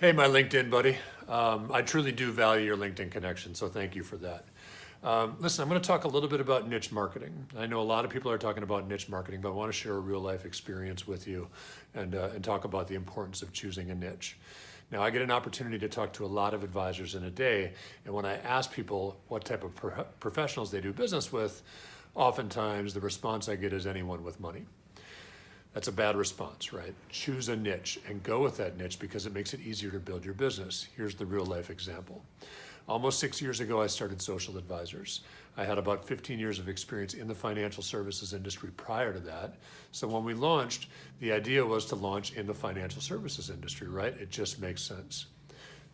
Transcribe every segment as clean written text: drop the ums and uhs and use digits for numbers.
Hey, my LinkedIn buddy. I truly do value your LinkedIn connection, so thank you for that. Listen, I'm going to talk a little bit about niche marketing. I know a lot of people are talking about niche marketing, but I want to share a real life experience with you and talk about the importance of choosing a niche. Now, I get an opportunity to talk to a lot of advisors in a day, and when I ask people what type of professionals they do business with, oftentimes the response I get is anyone with money. That's a bad response, right? Choose a niche and go with that niche because it makes it easier to build your business. Here's the real life example. Almost 6 years ago, I started Social Advisors. I had about 15 years of experience in the financial services industry prior to that. So when we launched, the idea was to launch in the financial services industry, right? It just makes sense.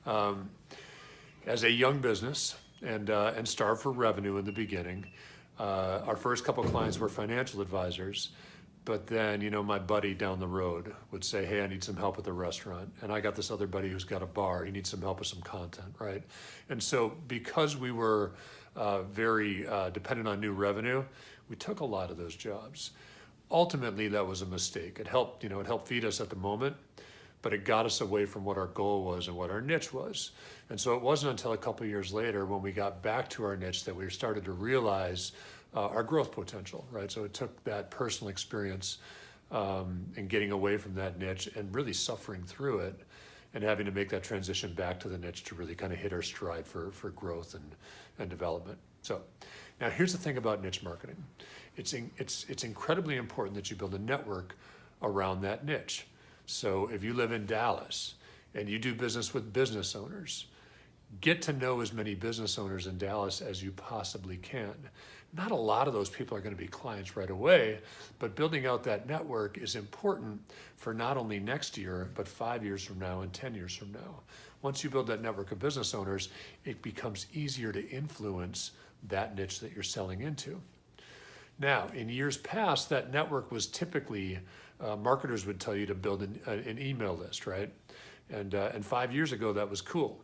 As a young business and starved for revenue in the beginning, our first couple clients were financial advisors. But then, my buddy down the road would say, hey, I need some help with a restaurant. And I got this other buddy who's got a bar. He needs some help with some content, right? And so because we were very dependent on new revenue, we took a lot of those jobs. Ultimately, that was a mistake. It helped feed us at the moment, but it got us away from what our goal was and what our niche was. And so it wasn't until a couple of years later when we got back to our niche that we started to realize our growth potential, right? So it took that personal experience and getting away from that niche and really suffering through it and having to make that transition back to the niche to really kind of hit our stride for growth and development. So now here's the thing about niche marketing. It's incredibly important that you build a network around that niche. So if you live in Dallas and you do business with business owners, get to know as many business owners in Dallas as you possibly can. Not a lot of those people are going to be clients right away, but building out that network is important for not only next year, but 5 years from now and 10 years from now. Once you build that network of business owners, it becomes easier to influence that niche that you're selling into. Now, in years past, that network was typically, marketers would tell you to build an email list, right? And 5 years ago, that was cool.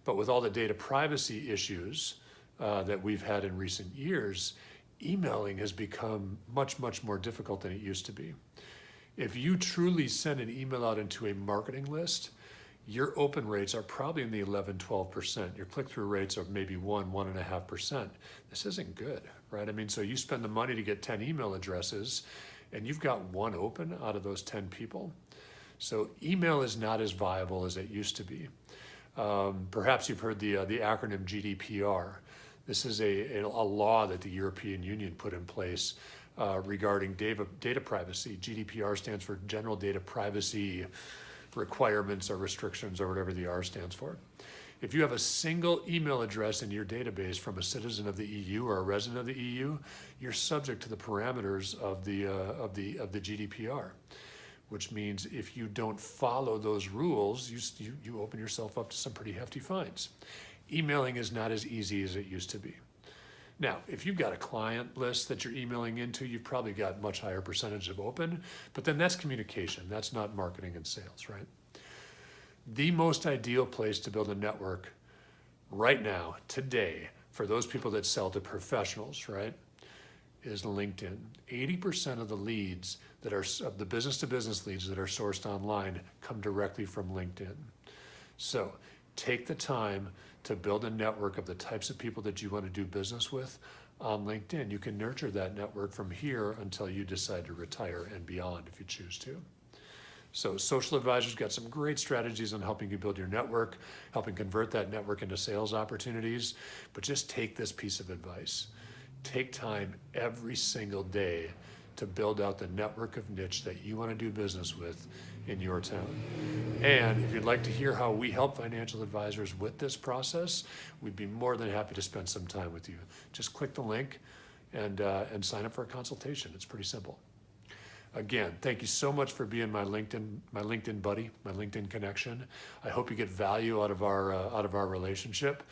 But with all the data privacy issues that we've had in recent years, emailing has become much, much more difficult than it used to be. If you truly send an email out into a marketing list, your open rates are probably in the 11, 12%. Your click-through rates are maybe 1.5%. This isn't good, right? I mean, so you spend the money to get 10 email addresses and you've got one open out of those 10 people. So email is not as viable as it used to be. Perhaps you've heard the acronym GDPR. This is a law that the European Union put in place regarding data privacy. GDPR stands for General Data Privacy Requirements or Restrictions or whatever the R stands for. If you have a single email address in your database from a citizen of the EU or a resident of the EU, you're subject to the parameters of the GDPR. Which means if you don't follow those rules, you open yourself up to some pretty hefty fines. Emailing is not as easy as it used to be. Now, if you've got a client list that you're emailing into, you've probably got much higher percentage of open, but then that's communication. That's not marketing and sales, right? The most ideal place to build a network right now, today, for those people that sell to professionals, right, is LinkedIn. 80% of the leads of the business-to-business leads that are sourced online come directly from LinkedIn. So take the time to build a network of the types of people that you want to do business with on LinkedIn. You can nurture that network from here until you decide to retire and beyond if you choose to. So Social Advisors got some great strategies on helping you build your network, helping convert that network into sales opportunities, but just take this piece of advice. Take time every single day to build out the network of niche that you want to do business with in your town. And if you'd like to hear how we help financial advisors with this process, we'd be more than happy to spend some time with you. Just click the link and sign up for a consultation. It's pretty simple. Again, thank you so much for being my LinkedIn buddy, my LinkedIn connection. I hope you get value out of our relationship,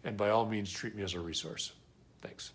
and by all means, treat me as a resource. Thanks.